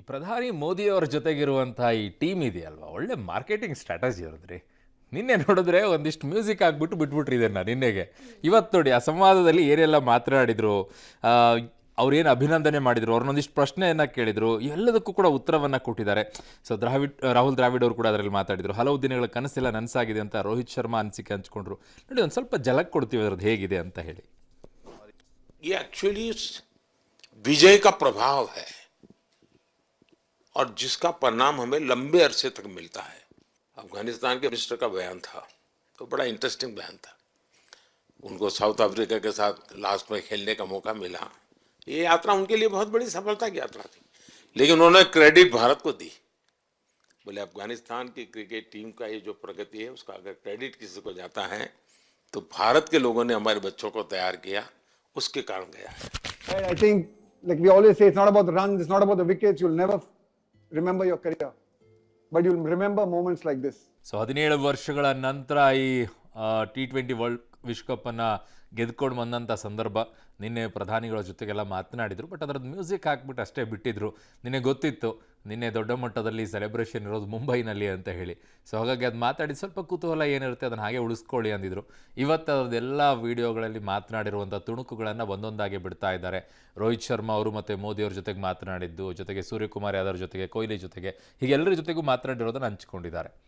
ಈ ಪ್ರಧಾನಿ ಮೋದಿಯವರ ಜೊತೆಗಿರುವಂತಹ ಈ ಟೀಮ್ ಇದೆಯಲ್ವಾ, ಒಳ್ಳೆ ಮಾರ್ಕೆಟಿಂಗ್ ಸ್ಟ್ರಾಟಜಿ ಇರೋದ್ರಿ. ನಿನ್ನೆ ನೋಡಿದ್ರೆ ಒಂದಿಷ್ಟು ಮ್ಯೂಸಿಕ್ ಹಾಕ್ಬಿಟ್ಟು ಬಿಟ್ಬಿಟ್ರಿ ಇದನ್ನು ನಿನ್ನೆಗೆ. ಇವತ್ತು ನೋಡಿ ಆ ಸಂವಾದದಲ್ಲಿ ಏನೆಲ್ಲ ಮಾತನಾಡಿದರು, ಅವ್ರೇನು ಅಭಿನಂದನೆ ಮಾಡಿದರು, ಅವ್ರನ್ನೊಂದಿಷ್ಟು ಪ್ರಶ್ನೆಯನ್ನು ಕೇಳಿದರು, ಎಲ್ಲದಕ್ಕೂ ಕೂಡ ಉತ್ತರವನ್ನು ಕೊಟ್ಟಿದ್ದಾರೆ. ಸೊ ರಾಹುಲ್ ದ್ರಾವಿಡ್ ಅವರು ಕೂಡ ಅದರಲ್ಲಿ ಮಾತಾಡಿದರು. ಹಲವು ದಿನಗಳ ಕನಸೆಲ್ಲ ನನಸಾಗಿದೆ ಅಂತ ರೋಹಿತ್ ಶರ್ಮಾ ಅನಿಸಿಕೆ ಹಂಚ್ಕೊಂಡ್ರು. ನೋಡಿ ಒಂದು ಸ್ವಲ್ಪ ಜಲಕ್ ಕೊಡ್ತೀವಿ ಅದರದ್ದು ಹೇಗಿದೆ ಅಂತ ಹೇಳಿ. ये एक्चुअली विजय का प्रभाव है और जिसका परिणाम हमें लंबे अरसे तक मिलता है। अफगानिस्तान के मिनिस्टर का बयान था तो बड़ा इंटरेस्टिंग बयान था। उनको साउथ अफ्रीका के साथ लास्ट में खेलने का मौका मिला। ये यात्रा उनके लिए बहुत बड़ी सफलता की यात्रा थी, लेकिन उन्होंने क्रेडिट भारत को दी। बोले अफगानिस्तान की क्रिकेट टीम का ये जो प्रगति है उसका अगर क्रेडिट किसी को जाता है तो भारत के लोगों ने हमारे बच्चों को तैयार किया, उसके कारण गया है। I think, like we always say, it's not about the runs, it's not about the wickets. You'll never remember your career, but you'll remember moments like this. So 17 ವರ್ಷಗಳ ನಂತರ ಈ T20 ವರ್ಲ್ಡ್ ವಿಶ್ವಕಪ್ಪನ್ನು ಗೆದ್ಕೊಂಡು ಬಂದಂಥ ಸಂದರ್ಭ. ನಿನ್ನೆ ಪ್ರಧಾನಿಗಳ ಜೊತೆಗೆಲ್ಲ ಮಾತನಾಡಿದರು, ಬಟ್ ಅದರದ್ದು music ಹಾಕ್ಬಿಟ್ಟು ಅಷ್ಟೇ ಬಿಟ್ಟಿದ್ರು. ನಿನ್ನೆ ಗೊತ್ತಿತ್ತು ನಿನ್ನೆ ದೊಡ್ಡ ಮಟ್ಟದಲ್ಲಿ ಸೆಲೆಬ್ರೇಷನ್ ಇರೋದು ಮುಂಬೈನಲ್ಲಿ ಅಂತ ಹೇಳಿ. ಸೊ ಹಾಗಾಗಿ ಅದು ಮಾತಾಡಿ ಸ್ವಲ್ಪ ಕುತೂಹಲ ಏನಿರುತ್ತೆ ಅದನ್ನು ಹಾಗೆ ಉಳಿಸ್ಕೊಳ್ಳಿ ಅಂದಿದ್ರು. ಇವತ್ತು ಅದೆಲ್ಲ ವೀಡಿಯೋಗಳಲ್ಲಿ ಮಾತನಾಡಿರುವಂಥ ತುಣುಕುಗಳನ್ನು ಒಂದೊಂದಾಗಿ ಬಿಡ್ತಾ ಇದ್ದಾರೆ. ರೋಹಿತ್ ಶರ್ಮಾ ಅವರು ಮತ್ತು ಮೋದಿಯವ್ರ ಜೊತೆಗೆ ಮಾತನಾಡಿದ್ದು, ಜೊತೆಗೆ ಸೂರ್ಯಕುಮಾರ್ ಯಾದವ್ ಜೊತೆಗೆ, ಕೊಹ್ಲಿ ಜೊತೆಗೆ, ಹೀಗೆ ಎಲ್ಲರ ಜೊತೆಗೂ ಮಾತನಾಡಿರೋದನ್ನು ಹಂಚಿಕೊಂಡಿದ್ದಾರೆ.